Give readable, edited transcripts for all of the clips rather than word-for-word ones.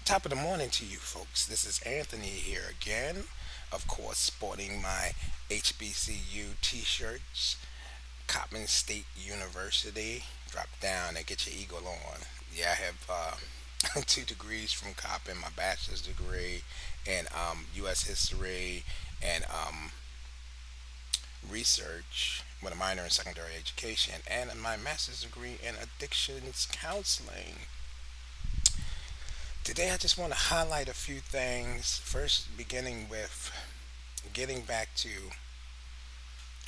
Top of the morning to you folks. This is Anthony here again. Of course, sporting my HBCU t shirts, Coppin State University. Drop down and get your eagle on. Yeah, I have 2 degrees from Coppin, my bachelor's degree in U.S. history and research with a minor in secondary education, and my master's degree in addictions counseling. Today, I just want to highlight a few things. First, beginning with getting back to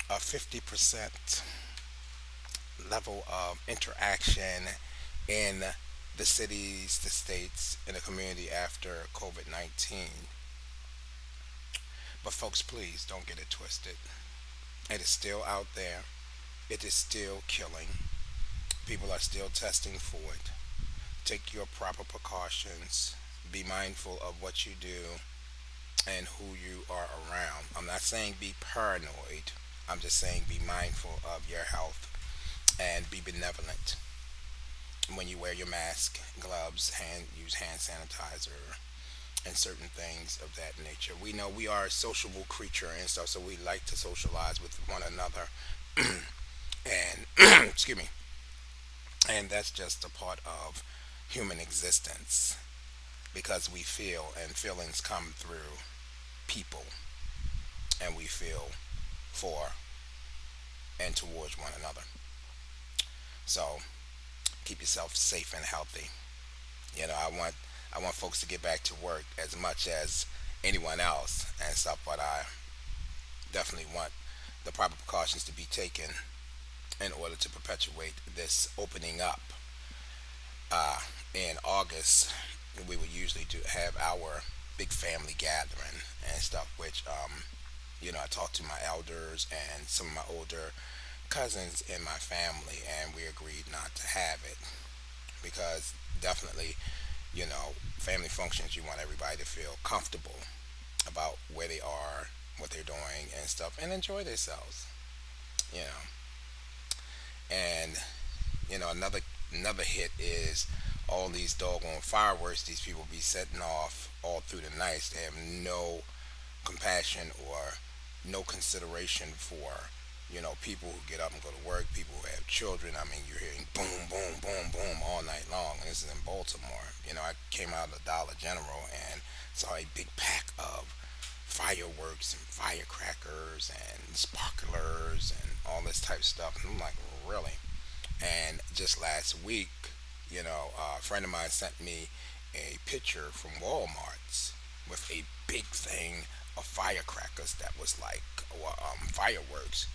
a 50% level of interaction in the cities, the states, and the community after COVID 19. But, folks, please don't get it twisted. It is still out there, it is still killing. People are still testing for it. Take your proper precautions. Be mindful of what you do and who you are around. I'm not saying be paranoid. I'm just saying be mindful of your health and be benevolent when you wear your mask, gloves, use hand sanitizer, and certain things of that nature. We know we are a sociable creature and stuff, so we like to socialize with one another. And excuse me, and that's just a part of human existence because we feel and feelings come through people and we feel for and towards one another. So keep yourself safe and healthy. I want folks to get back to work as much as anyone else and stuff, but I definitely want the proper precautions to be taken in order to perpetuate this opening up. In August, we would usually do have our big family gathering and stuff, which I talked to my elders and some of my older cousins in my family, and we agreed not to have it because definitely, family functions, you want everybody to feel comfortable about where they are, what they're doing, and stuff, and enjoy themselves. You know, and another hit is all these doggone fireworks these people be setting off all through the night. They have no compassion or no consideration for people who get up and go to work, people who have children. I mean, you're hearing boom, boom, boom, boom all night long. And this is in Baltimore. I came out of the Dollar General and saw a big pack of fireworks and firecrackers and sparklers and all this type of stuff. And I'm like, really? And just last week, a friend of mine sent me a picture from Walmart's with a big thing of firecrackers that was like fireworks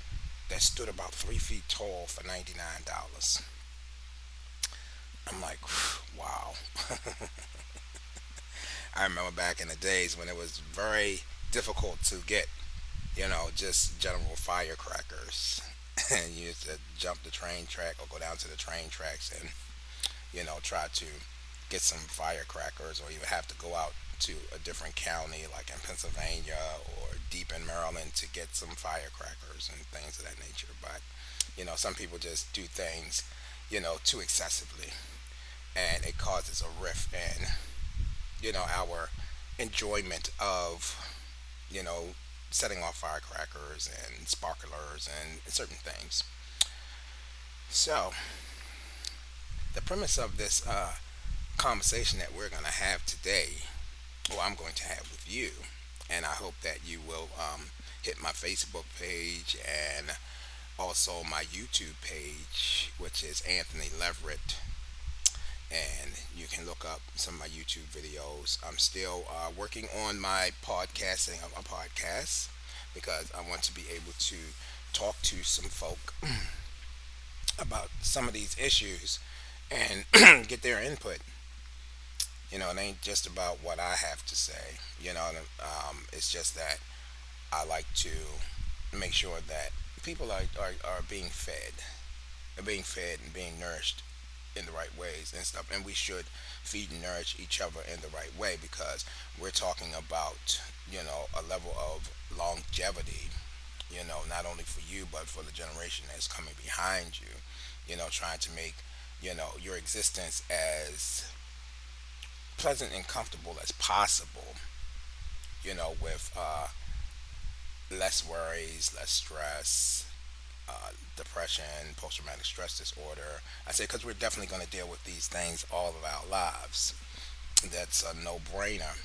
that stood about 3 feet tall for $99. I'm like, wow. I remember back in the days when it was very difficult to get, just general firecrackers. And you used to jump the train track or go down to the train tracks and, try to get some firecrackers, or you would have to go out to a different county like in Pennsylvania or deep in Maryland to get some firecrackers and things of that nature. But, some people just do things, too excessively, and it causes a rift in, our enjoyment of, you know, setting off firecrackers and sparklers and certain things. So, the premise of this conversation that we're going to have today, or I'm going to have with you, and I hope that you will hit my Facebook page and also my YouTube page, which is Anthony Leverett, and you can look up some of my YouTube videos. I'm still working on my podcasting of my podcast because I want to be able to talk to some folk about some of these issues and get their input. It ain't just about what I have to say. It's just that I like to make sure that people are being fed, and being nourished in the right ways and stuff. And we should feed and nourish each other in the right way because we're talking about, a level of longevity, not only for you, but for the generation that's coming behind you, trying to make, your existence as pleasant and comfortable as possible, with less worries, less stress, depression, post traumatic stress disorder. I say because we're definitely going to deal with these things all of our lives. That's a no brainer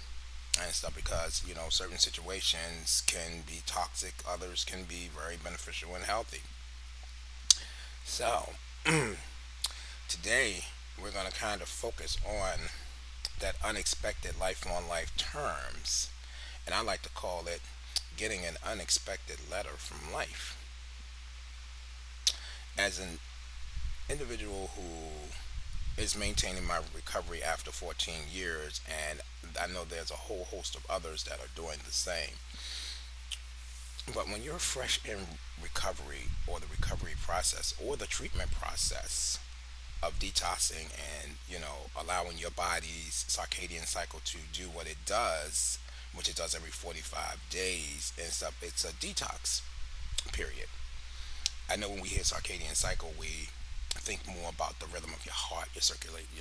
and stuff because, certain situations can be toxic, others can be very beneficial and healthy. So, today we're going to kind of focus on that unexpected life on life terms, and I like to call it getting an unexpected letter from life. As an individual who is maintaining my recovery after 14 years, and I know there's a whole host of others that are doing the same. But when you're fresh in recovery, or the recovery process, or the treatment process of detoxing and, allowing your body's circadian cycle to do what it does, which it does every 45 days and stuff, it's a detox period. I know when we hear circadian cycle, we think more about the rhythm of your heart, your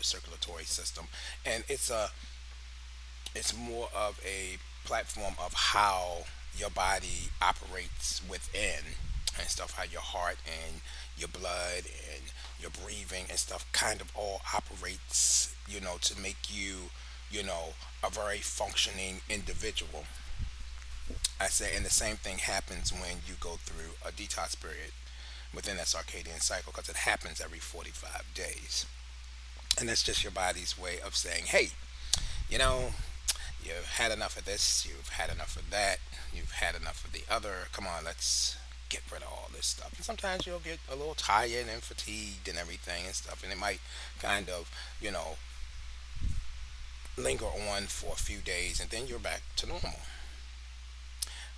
circulatory system, and it's more of a platform of how your body operates within and stuff, how your heart and your blood and your breathing and stuff kind of all operates, to make you, a very functioning individual. I say, and the same thing happens when you go through a detox period within that circadian cycle because it happens every 45 days. And that's just your body's way of saying, hey, you know, you've had enough of this, you've had enough of that, you've had enough of the other. Come on, let's get rid of all this stuff. And sometimes you'll get a little tired and fatigued and everything and stuff, and it might kind of, you know, linger on for a few days and then you're back to normal.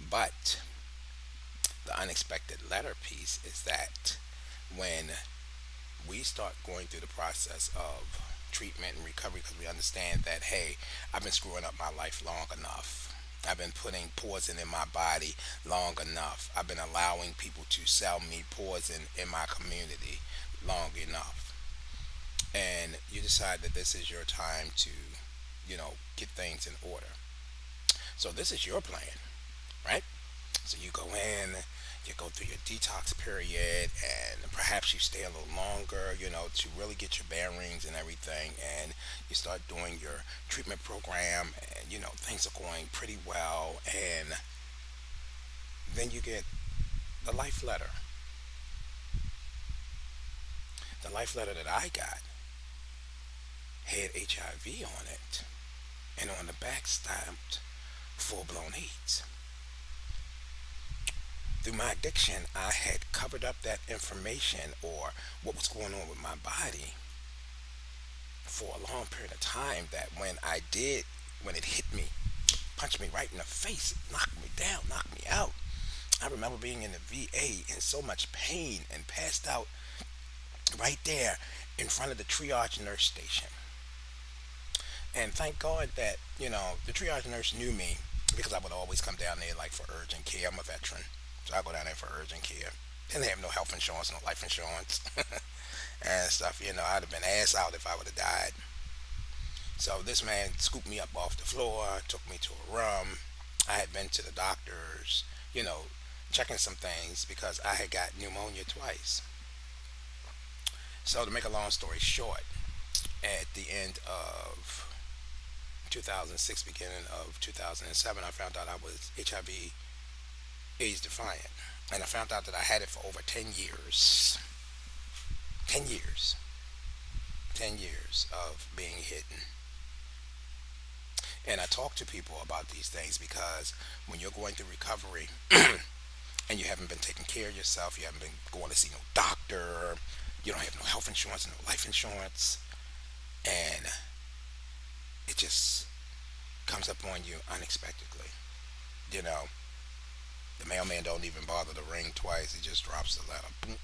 But the unexpected letter piece is that when we start going through the process of treatment and recovery, because we understand that, hey, I've been screwing up my life long enough. I've been putting poison in my body long enough. I've been allowing people to sell me poison in my community long enough. And you decide that this is your time to, get things in order. So this is your plan, right? So you go in, you go through your detox period, and perhaps you stay a little longer, to really get your bearings and everything. And you start doing your treatment program, and, things are going pretty well. And then you get the life letter. The life letter that I got had HIV on it, and on the back stamped full blown AIDS. Through my addiction, I had covered up that information or what was going on with my body for a long period of time, that when it hit me, punched me right in the face, knocked me down, knocked me out. I remember being in the VA in so much pain and passed out right there in front of the triage nurse station. And thank God that, the triage nurse knew me because I would always come down there like for urgent care. I'm a veteran. So I go down there for urgent care. Didn't have no health insurance, no life insurance, and stuff. I'd have been ass out if I would have died. So this man scooped me up off the floor, took me to a room. I had been to the doctors, you know, checking some things because I had got pneumonia twice. So to make a long story short, at the end of 2006, beginning of 2007, I found out I was HIV AIDS defiant. And I found out that I had it for over 10 years. 10 years. 10 years of being hidden. And I talk to people about these things because when you're going through recovery and you haven't been taking care of yourself, you haven't been going to see no doctor, you don't have no health insurance, no life insurance, and it just comes up on you unexpectedly. You know, the mailman don't even bother to ring twice, he just drops the letter. Boom.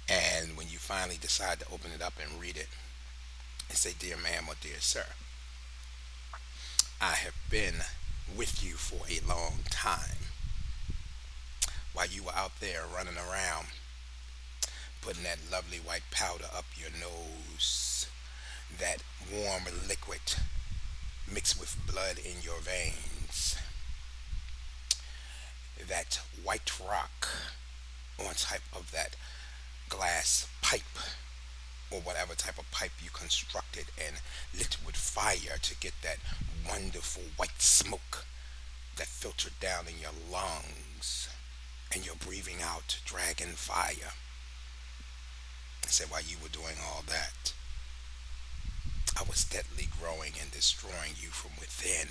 And when you finally decide to open it up and read it and say, "Dear ma'am or dear sir, I have been with you for a long time while you were out there running around putting that lovely white powder up your nose, that warm liquid mixed with blood in your veins, that white rock on top of that glass pipe or whatever type of pipe you constructed and lit with fire to get that wonderful white smoke that filtered down in your lungs and you're breathing out dragon fire. I said, while you were doing all that, I was steadily growing and destroying you from within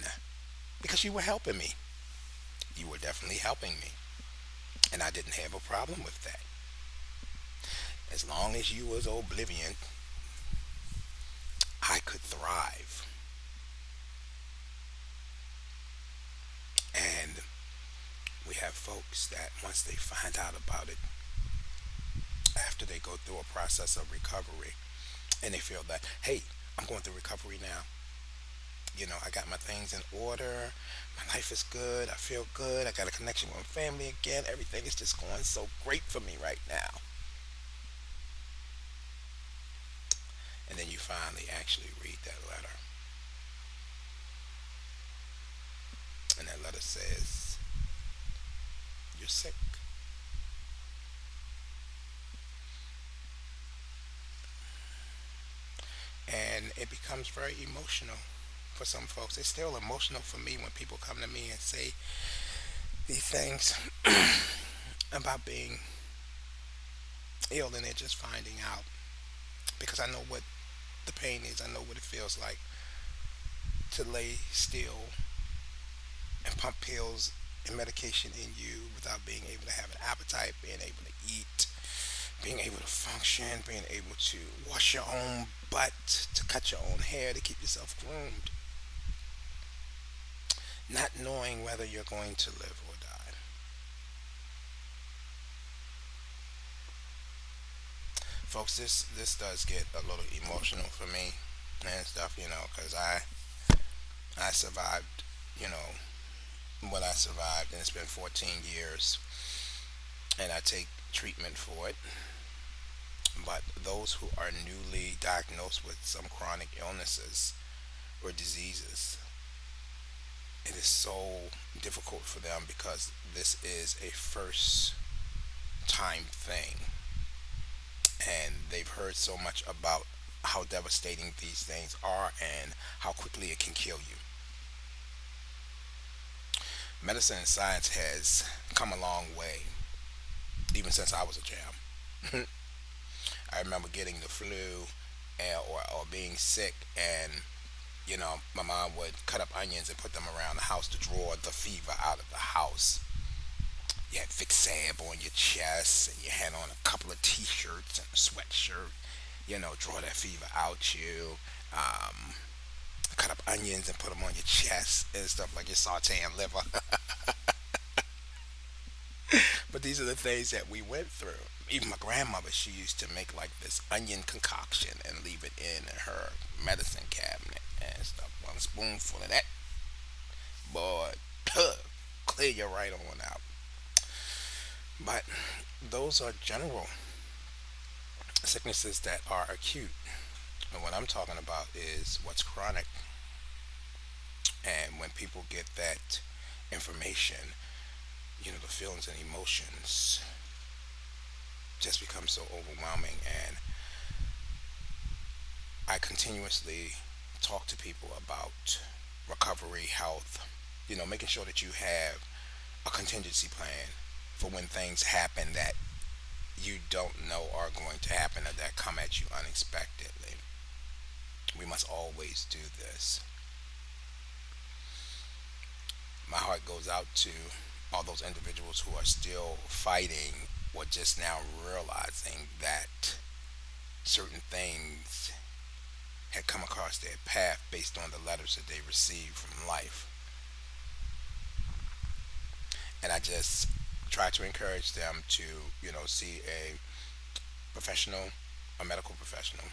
because you were helping me. You were definitely helping me. And I didn't have a problem with that. As long as you was oblivion, I could thrive. And we have folks that once they find out about it, after they go through a process of recovery, and they feel that, hey, I'm going through recovery now. I got my things in order. My life is good. I feel good. I got a connection with my family again. Everything is just going so great for me right now. And then you finally actually read that letter. And that letter says, you're sick. And it becomes very emotional for some folks. It's still emotional for me when people come to me and say these things about being ill and they're just finding out. Because I know what the pain is, I know what it feels like to lay still and pump pills and medication in you without being able to have an appetite, being able to eat, being able to function, being able to wash your own butt, to cut your own hair, to keep yourself groomed, not knowing whether you're going to live or die. Folks, this does get a little emotional for me and stuff, because I survived, you know, what I survived, and it's been 14 years, and I take treatment for it. But those who are newly diagnosed with some chronic illnesses or diseases, it is so difficult for them because this is a first time thing. And they've heard so much about how devastating these things are and how quickly it can kill you. Medicine and science has come a long way, even since I was a jam. I remember getting the flu or being sick, and my mom would cut up onions and put them around the house to draw the fever out of the house. You had Vic Sab on your chest, and you had on a couple of T-shirts and a sweatshirt. Draw that fever out you. Um, Cut up onions and put them on your chest and stuff like you're sauteing liver. But these are the things that we went through. Even my grandmother, she used to make like this onion concoction and leave it in her medicine cabinet and stuff. One spoonful of that, boy, clear you right on out. But those are general sicknesses that are acute. And what I'm talking about is what's chronic. And when people get that information, the feelings and emotions just become so overwhelming. And I continuously talk to people about recovery, health, making sure that you have a contingency plan for when things happen that you don't know are going to happen or that come at you unexpectedly. We must always do this. My heart goes out to all those individuals who are still fighting or just now realizing that certain things had come across their path based on the letters that they received from life. And I just try to encourage them to, see a professional, a medical professional,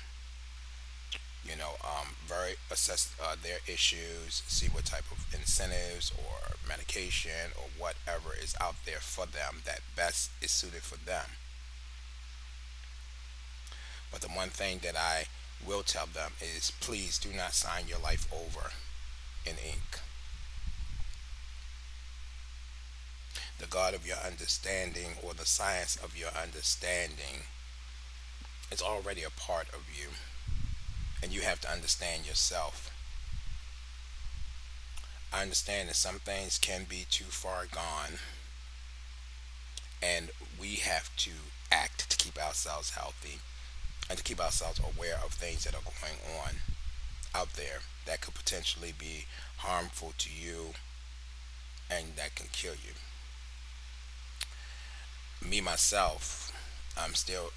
very assess their issues, see what type of incentives or medication or whatever is out there for them that best is suited for them. But the one thing that I will tell them is please do not sign your life over in ink. The God of your understanding or the science of your understanding is already a part of you, and you have to understand yourself. I understand that some things can be too far gone, and we have to act to keep ourselves healthy and to keep ourselves aware of things that are going on out there that could potentially be harmful to you and that can kill you. Me myself, I'm still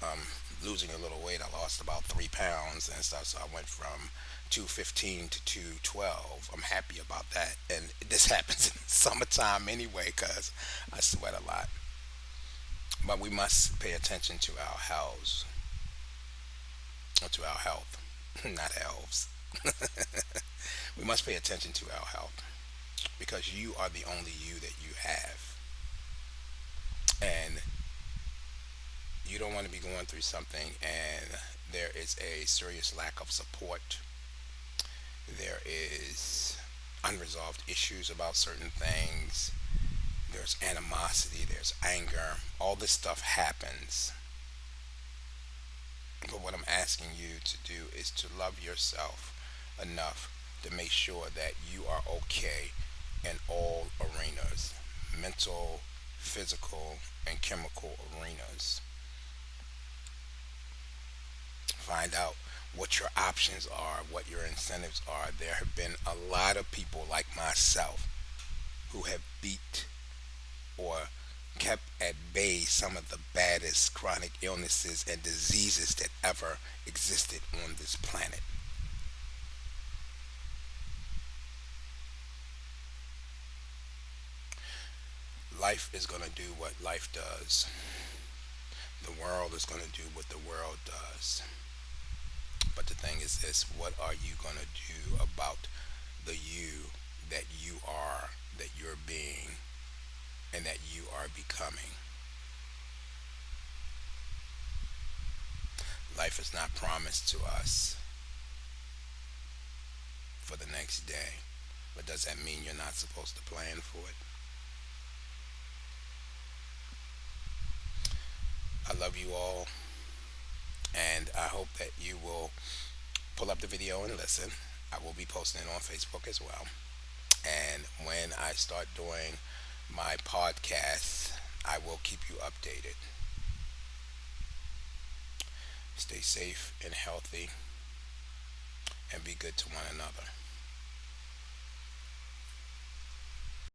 losing a little weight. I lost about 3 pounds and stuff, so I went from 215 to 212. I'm happy about that, and this happens in summertime anyway because I sweat a lot. But we must pay attention to our health, or to our health, not elves. We must pay attention to our health because you are the only you that you have, and you don't want to be going through something and there is a serious lack of support. There is unresolved issues about certain things. There's animosity, there's anger. All this stuff happens. But what I'm asking you to do is to love yourself enough to make sure that you are okay in all arenas: mental, physical, and chemical arenas. Find out what your options are, what your incentives are. There have been a lot of people like myself who have beat or kept at bay some of the baddest chronic illnesses and diseases that ever existed on this planet. Life is going to do what life does. The world is going to do what the world does. But the thing is this: what are you going to do about the you that you are, that you're being, and that you are becoming? Life is not promised to us for the next day. But does that mean you're not supposed to plan for it? I love you all, and I hope that you will pull up the video and listen. I will be posting it on Facebook as well. And when I start doing my podcast, I will keep you updated. Stay safe and healthy and be good to one another.